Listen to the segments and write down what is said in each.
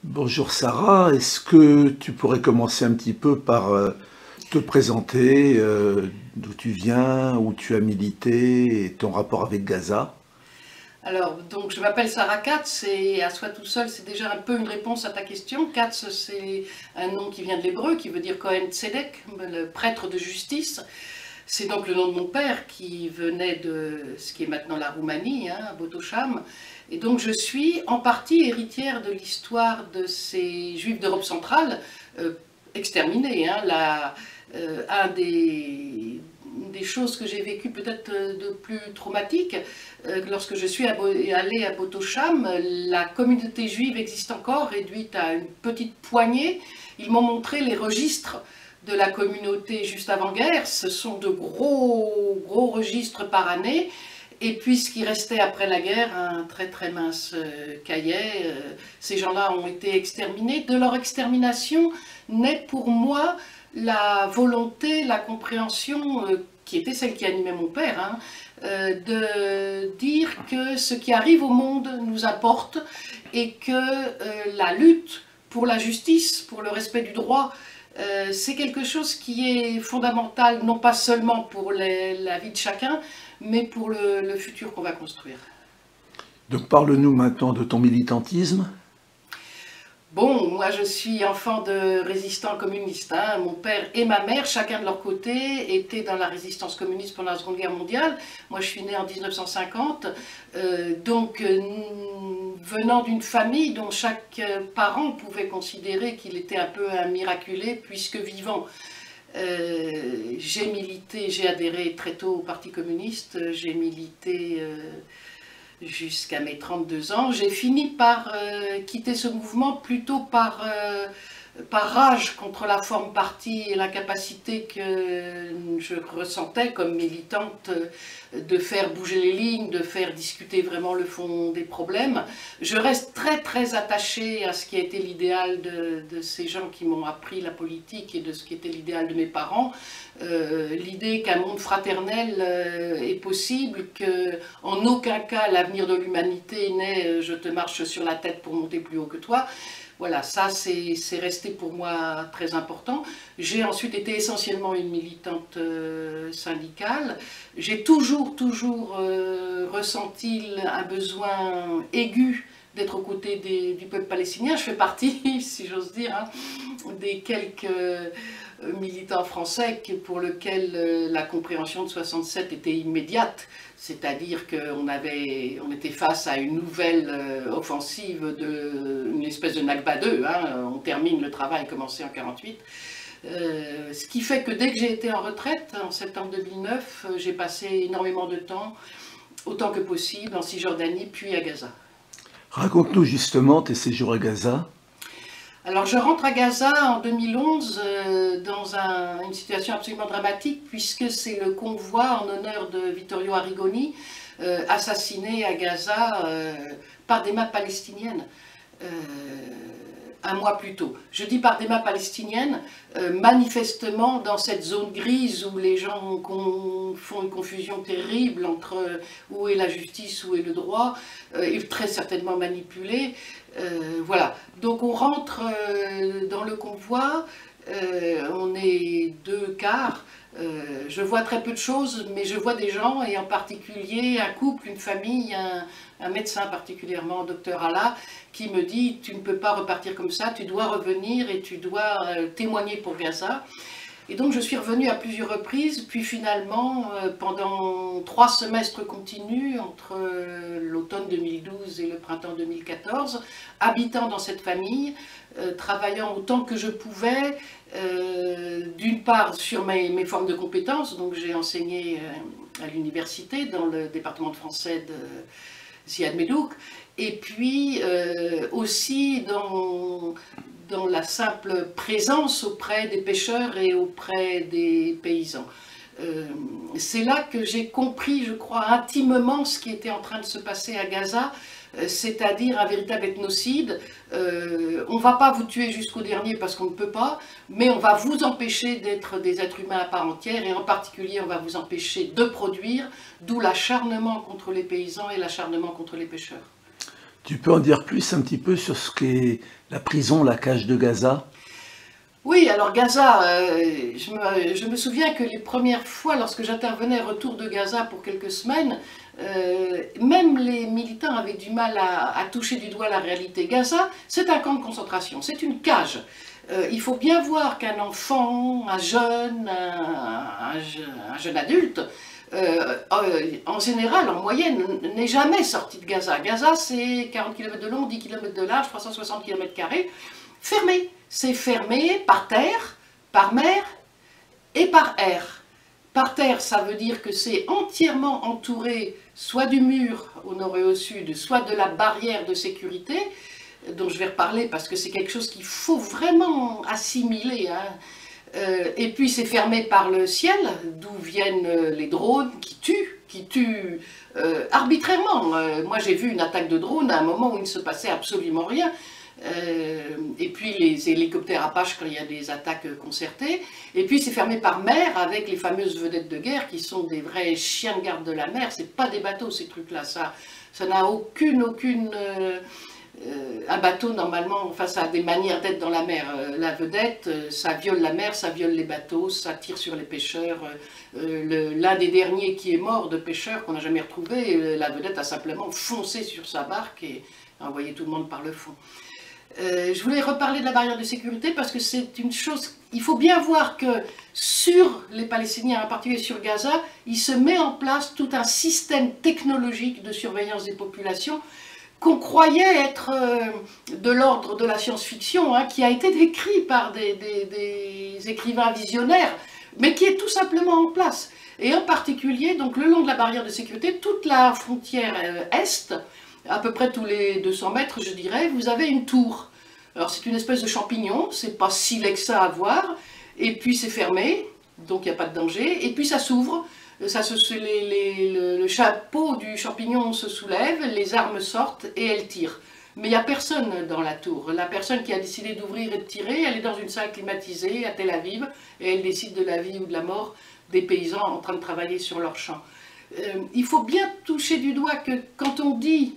Bonjour Sarah, est-ce que tu pourrais commencer un petit peu par te présenter, d'où tu viens, où tu as milité et ton rapport avec Gaza? Alors, donc, je m'appelle Sarah Katz et à soi tout seul, c'est déjà un peu une réponse à ta question. Katz, c'est un nom qui vient de l'hébreu, qui veut dire Kohen Tzedek, le prêtre de justice. C'est donc le nom de mon père qui venait de ce qui est maintenant la Roumanie, hein, Botocham. Et donc, je suis en partie héritière de l'histoire de ces juifs d'Europe centrale euh, exterminés. Hein. Un des choses que j'ai vécues peut-être de plus traumatiques, lorsque je suis allée à Botocham, la communauté juive existe encore, réduite à une petite poignée. Ils m'ont montré les registres de la communauté juste avant-guerre. Ce sont de gros registres par année. Et puis ce qui restait après la guerre, un très mince cahier, ces gens-là ont été exterminés. De leur extermination naît pour moi la volonté, la compréhension, qui était celle qui animait mon père, hein, de dire que ce qui arrive au monde nous importe et que la lutte pour la justice, pour le respect du droit, c'est quelque chose qui est fondamental, non pas seulement pour la vie de chacun, mais pour le futur qu'on va construire. Donc parle-nous maintenant de ton militantisme. Bon, moi je suis enfant de résistants communistes. Hein. Mon père et ma mère, chacun de leur côté, étaient dans la résistance communiste pendant la Seconde Guerre mondiale. Moi je suis née en 1950, venant d'une famille dont chaque parent pouvait considérer qu'il était un peu un miraculé puisque vivant. J'ai milité, j'ai adhéré très tôt au Parti communiste, j'ai milité jusqu'à mes 32 ans. J'ai fini par quitter ce mouvement plutôt par rage contre la forme parti et la capacité que je ressentais comme militante de faire bouger les lignes, de faire discuter vraiment le fond des problèmes. Je reste très attachée à ce qui a été l'idéal de ces gens qui m'ont appris la politique et de ce qui était l'idéal de mes parents. L'idée qu'un monde fraternel est possible, qu'en aucun cas l'avenir de l'humanité n'est je te marche sur la tête pour monter plus haut que toi. Voilà, ça c'est resté pour moi très important. J'ai ensuite été essentiellement une militante syndicale. J'ai toujours ressenti un besoin aigu d'être aux côtés du peuple palestinien. Je fais partie, si j'ose dire, hein, des quelques militants français pour lesquels la compréhension de 67 était immédiate. C'est-à-dire qu'on était face à une nouvelle offensive, une espèce de Nakba 2, hein, on termine le travail commencé en 48. Ce qui fait que dès que j'ai été en retraite, en septembre 2009, j'ai passé énormément de temps, autant que possible, en Cisjordanie, puis à Gaza. Raconte-nous justement tes séjours à Gaza. Alors je rentre à Gaza en 2011 dans une situation absolument dramatique puisque c'est le convoi en honneur de Vittorio Arrigoni assassiné à Gaza par des mains palestiniennes. Euh, un mois plus tôt. Je dis par des mains palestiniennes, manifestement dans cette zone grise où les gens font une confusion terrible entre où est la justice, où est le droit, et très certainement manipulés. Voilà, donc on rentre dans le convoi, on est deux quarts, je vois très peu de choses, mais je vois des gens, et en particulier un couple, une famille, un médecin particulièrement, docteur Allah, qui me dit « tu ne peux pas repartir comme ça, tu dois revenir et tu dois témoigner pour Gaza ». Et donc je suis revenue à plusieurs reprises, puis finalement, pendant 3 semestres continus, entre l'automne 2012 et le printemps 2014, habitant dans cette famille, travaillant autant que je pouvais, d'une part sur mes formes de compétences, donc j'ai enseigné à l'université dans le département de français de Ziad Medouk, et puis aussi dans la simple présence auprès des pêcheurs et auprès des paysans. C'est là que j'ai compris, je crois, intimement ce qui était en train de se passer à Gaza, c'est-à-dire un véritable ethnocide. On ne va pas vous tuer jusqu'au dernier parce qu'on ne peut pas, mais on va vous empêcher d'être des êtres humains à part entière, et en particulier on va vous empêcher de produire, d'où l'acharnement contre les paysans et l'acharnement contre les pêcheurs. Tu peux en dire plus un petit peu sur ce qu'est la prison, la cage de Gaza? Oui, alors Gaza, je me souviens que les premières fois, lorsque j'intervenais retour de Gaza pour quelques semaines, même les militants avaient du mal à toucher du doigt la réalité. Gaza, c'est un camp de concentration, c'est une cage. Il faut bien voir qu'un enfant, un jeune, un jeune adulte, en général, en moyenne, n'est jamais sorti de Gaza. Gaza, c'est 40 km de long, 10 km de large, 360 km², fermé. C'est fermé par terre, par mer et par air. Par terre, ça veut dire que c'est entièrement entouré soit du mur au nord et au sud, soit de la barrière de sécurité, dont je vais reparler parce que c'est quelque chose qu'il faut vraiment assimiler, hein. Et puis c'est fermé par le ciel, d'où viennent les drones qui tuent arbitrairement. Moi j'ai vu une attaque de drone à un moment où il ne se passait absolument rien. Et puis les hélicoptères Apache quand il y a des attaques concertées. Et puis c'est fermé par mer avec les fameuses vedettes de guerre qui sont des vrais chiens de garde de la mer. C'est pas des bateaux ces trucs-là, ça n'a aucune un bateau normalement, enfin ça a des manières d'être dans la mer. La vedette, ça viole la mer, ça viole les bateaux, ça tire sur les pêcheurs. L'un des derniers qui est mort de pêcheur qu'on n'a jamais retrouvé, la vedette a simplement foncé sur sa barque et envoyé tout le monde par le fond. Je voulais reparler de la barrière de sécurité parce que c'est une chose, il faut bien voir que sur les Palestiniens, en particulier sur Gaza, il se met en place tout un système technologique de surveillance des populations qu'on croyait être de l'ordre de la science-fiction, hein, qui a été décrit par des écrivains visionnaires, mais qui est tout simplement en place. Et en particulier, donc, le long de la barrière de sécurité, toute la frontière est, à peu près tous les 200 mètres, je dirais, vous avez une tour. Alors c'est une espèce de champignon, c'est pas si laid que ça à voir, et puis c'est fermé, donc il n'y a pas de danger, et puis ça s'ouvre, le chapeau du champignon se soulève, les armes sortent et elles tirent. Mais il n'y a personne dans la tour. La personne qui a décidé d'ouvrir et de tirer, elle est dans une salle climatisée à Tel Aviv, et elle décide de la vie ou de la mort des paysans en train de travailler sur leur champ. Il faut bien toucher du doigt que quand on dit,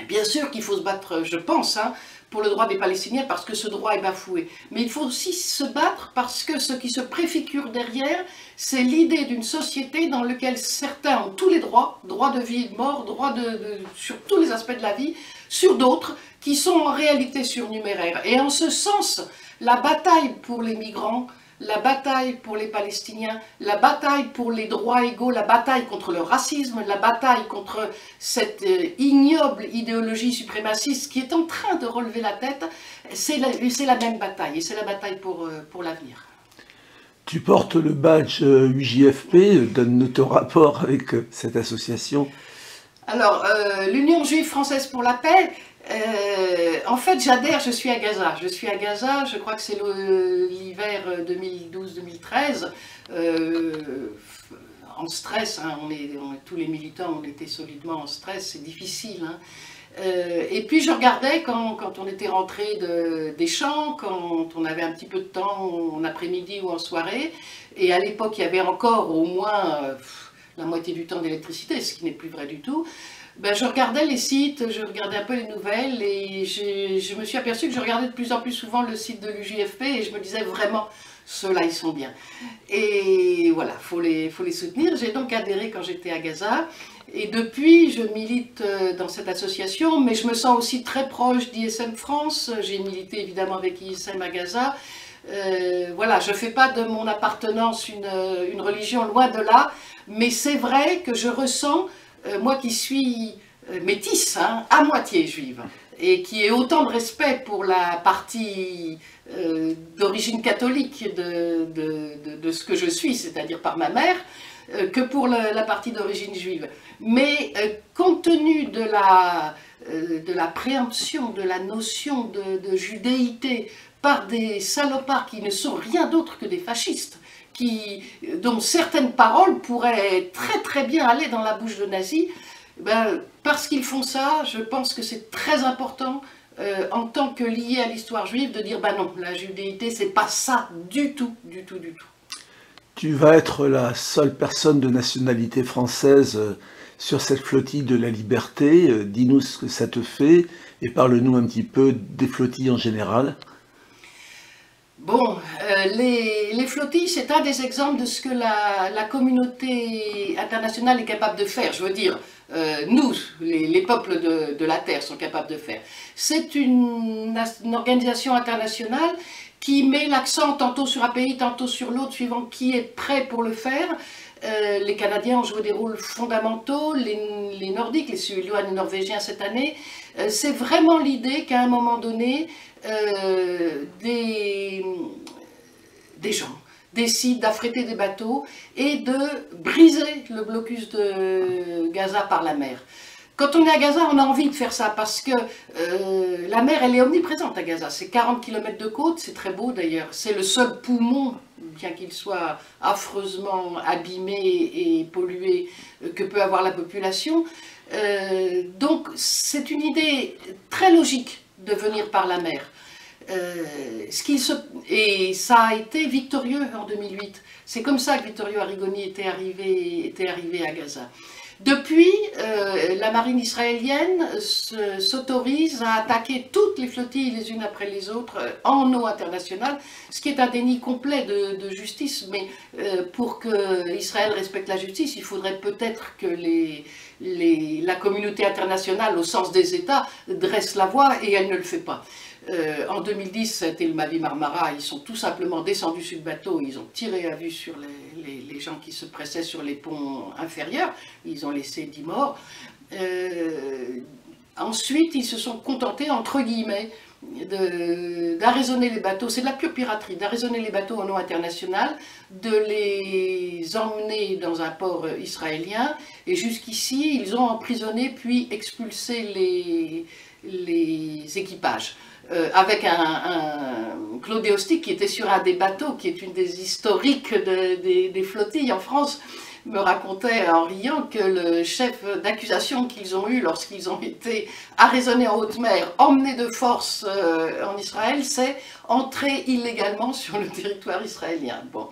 bien sûr qu'il faut se battre, je pense, hein, pour le droit des Palestiniens parce que ce droit est bafoué. Mais il faut aussi se battre parce que ce qui se préfigure derrière, c'est l'idée d'une société dans laquelle certains ont tous les droits, droit de vie et de mort, droit sur tous les aspects de la vie, sur d'autres qui sont en réalité surnuméraires. Et en ce sens, la bataille pour les migrants, la bataille pour les Palestiniens, la bataille pour les droits égaux, la bataille contre le racisme, la bataille contre cette ignoble idéologie suprémaciste qui est en train de relever la tête, c'est la même bataille, et c'est la bataille pour l'avenir. Tu portes le badge UJFP, donne-nous ton rapport avec cette association. Alors, l'Union juive française pour la paix, en fait, j'adhère, je suis à Gaza. Je suis à Gaza, je crois que c'est l'hiver 2012-2013. En stress, hein, tous les militants, on était solidement en stress, c'est difficile. Hein. Et puis je regardais quand on était rentré des champs, quand on avait un petit peu de temps en après-midi ou en soirée, et à l'époque il y avait encore au moins la moitié du temps d'électricité, ce qui n'est plus vrai du tout. Ben, je regardais les sites, je regardais un peu les nouvelles et je me suis aperçue que je regardais de plus en plus souvent le site de l'UJFP et je me disais vraiment, ceux-là ils sont bien. Et voilà, faut les soutenir. J'ai donc adhéré quand j'étais à Gaza et depuis je milite dans cette association, mais je me sens aussi très proche d'ISM France. J'ai milité évidemment avec ISM à Gaza. Voilà, je ne fais pas de mon appartenance une religion, loin de là, mais c'est vrai que je ressens, moi qui suis métisse, hein, à moitié juive, et qui ai autant de respect pour la partie d'origine catholique de ce que je suis, c'est-à-dire par ma mère, que pour la partie d'origine juive. Mais compte tenu de la préemption, de la notion de judéité par des salopards qui ne sont rien d'autre que des fascistes, dont certaines paroles pourraient très très bien aller dans la bouche de nazis, ben, parce qu'ils font ça, je pense que c'est très important en tant que lié à l'histoire juive de dire ben non, la judéité c'est pas ça du tout, du tout, du tout. Tu vas être la seule personne de nationalité française sur cette flottille de la liberté. Dis-nous ce que ça te fait et parle-nous un petit peu des flottilles en général. Bon, les flottilles, c'est un des exemples de ce que la communauté internationale est capable de faire. Je veux dire, nous, les peuples de la Terre sont capables de faire. C'est une organisation internationale qui met l'accent tantôt sur un pays, tantôt sur l'autre, suivant qui est prêt pour le faire. Les Canadiens ont joué des rôles fondamentaux, les Nordiques, les Suédois, les Norvégiens cette année. C'est vraiment l'idée qu'à un moment donné, des gens décident d'affréter des bateaux et de briser le blocus de Gaza par la mer. Quand on est à Gaza, on a envie de faire ça parce que la mer, elle est omniprésente à Gaza. C'est 40 km de côte, c'est très beau d'ailleurs. C'est le seul poumon, bien qu'il soit affreusement abîmé et pollué, que peut avoir la population. Donc c'est une idée très logique de venir par la mer. Et ça a été victorieux en 2008. C'est comme ça que Vittorio Arrigoni était arrivé à Gaza. Depuis, la marine israélienne s'autorise à attaquer toutes les flottilles les unes après les autres en eau internationale, ce qui est un déni complet de justice. Mais pour que Israël respecte la justice, il faudrait peut-être que la communauté internationale, au sens des États, dresse la voie, et elle ne le fait pas. En 2010, c'était le Mavi Marmara, ils sont tout simplement descendus sur le bateau, ils ont tiré à vue sur les gens qui se pressaient sur les ponts inférieurs, ils ont laissé 10 morts. Ensuite, ils se sont contentés, entre guillemets, d'arraisonner les bateaux, c'est de la pure piraterie, d'arraisonner les bateaux en eau internationale, de les emmener dans un port israélien, et jusqu'ici, ils ont emprisonné puis expulsé les équipages. Avec un Claude Eostic qui était sur un des bateaux, qui est une des historiques des flottilles en France, me racontait en riant que le chef d'accusation qu'ils ont eu lorsqu'ils ont été arraisonnés en haute mer, emmenés de force en Israël, c'est entrer illégalement sur le territoire israélien. Bon.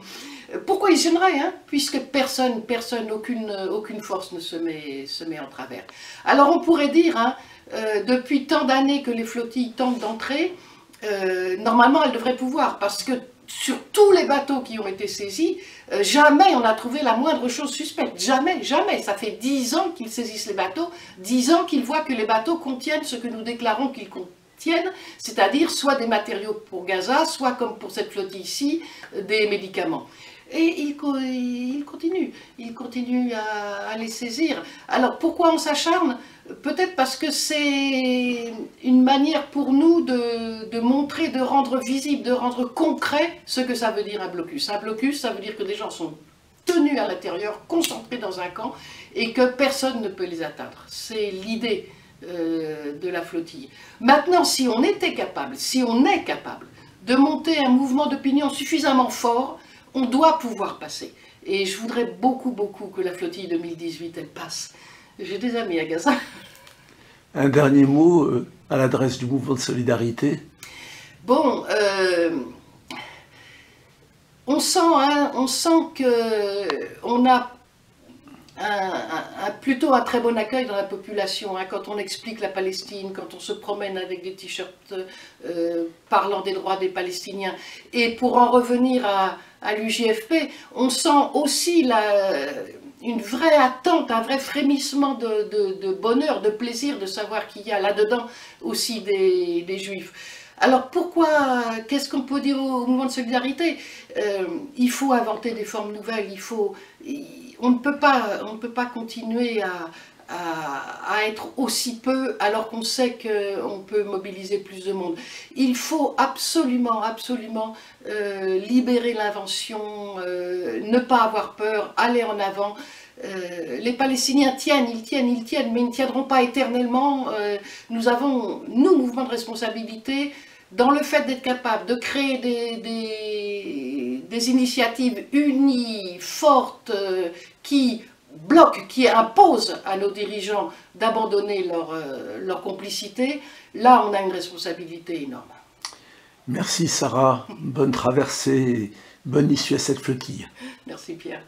Pourquoi ils gêneraient, hein, puisque personne, aucune force ne se met en travers. Alors on pourrait dire, hein, depuis tant d'années que les flottilles tentent d'entrer, normalement elles devraient pouvoir, parce que sur tous les bateaux qui ont été saisis, jamais on a trouvé la moindre chose suspecte, jamais, jamais. Ça fait 10 ans qu'ils saisissent les bateaux, 10 ans qu'ils voient que les bateaux contiennent ce que nous déclarons qu'ils contiennent, c'est-à-dire soit des matériaux pour Gaza, soit comme pour cette flottille-ci, des médicaments. Et ils continuent à les saisir. Alors pourquoi on s'acharne? Peut-être parce que c'est une manière pour nous de montrer, de rendre visible, de rendre concret ce que ça veut dire un blocus. Un blocus, ça veut dire que des gens sont tenus à l'intérieur, concentrés dans un camp, et que personne ne peut les atteindre. C'est l'idée de la flottille. Maintenant, si on est capable de monter un mouvement d'opinion suffisamment fort, on doit pouvoir passer. Et je voudrais beaucoup que la flottille 2018, elle passe. J'ai des amis à Gaza. Un dernier mot à l'adresse du mouvement de solidarité. Bon, on sent qu'on a plutôt un très bon accueil dans la population, hein, quand on explique la Palestine, quand on se promène avec des t-shirts parlant des droits des Palestiniens. Et pour en revenir à l'UJFP, on sent aussi une vraie attente, un vrai frémissement de bonheur, de plaisir, de savoir qu'il y a là-dedans aussi des Juifs. Alors pourquoi, qu'est-ce qu'on peut dire au mouvement de solidarité? Il faut inventer des formes nouvelles, on ne peut pas continuer à être aussi peu alors qu'on sait qu'on peut mobiliser plus de monde. Il faut absolument libérer l'invention, ne pas avoir peur, aller en avant. Les Palestiniens tiennent, mais ils ne tiendront pas éternellement. Nous avons, nous, mouvement de responsabilité, dans le fait d'être capable de créer des initiatives unies, fortes, qui bloquent, qui imposent à nos dirigeants d'abandonner leur complicité, là on a une responsabilité énorme. Merci Sarah, bonne traversée, bonne issue à cette flottille. Merci Pierre.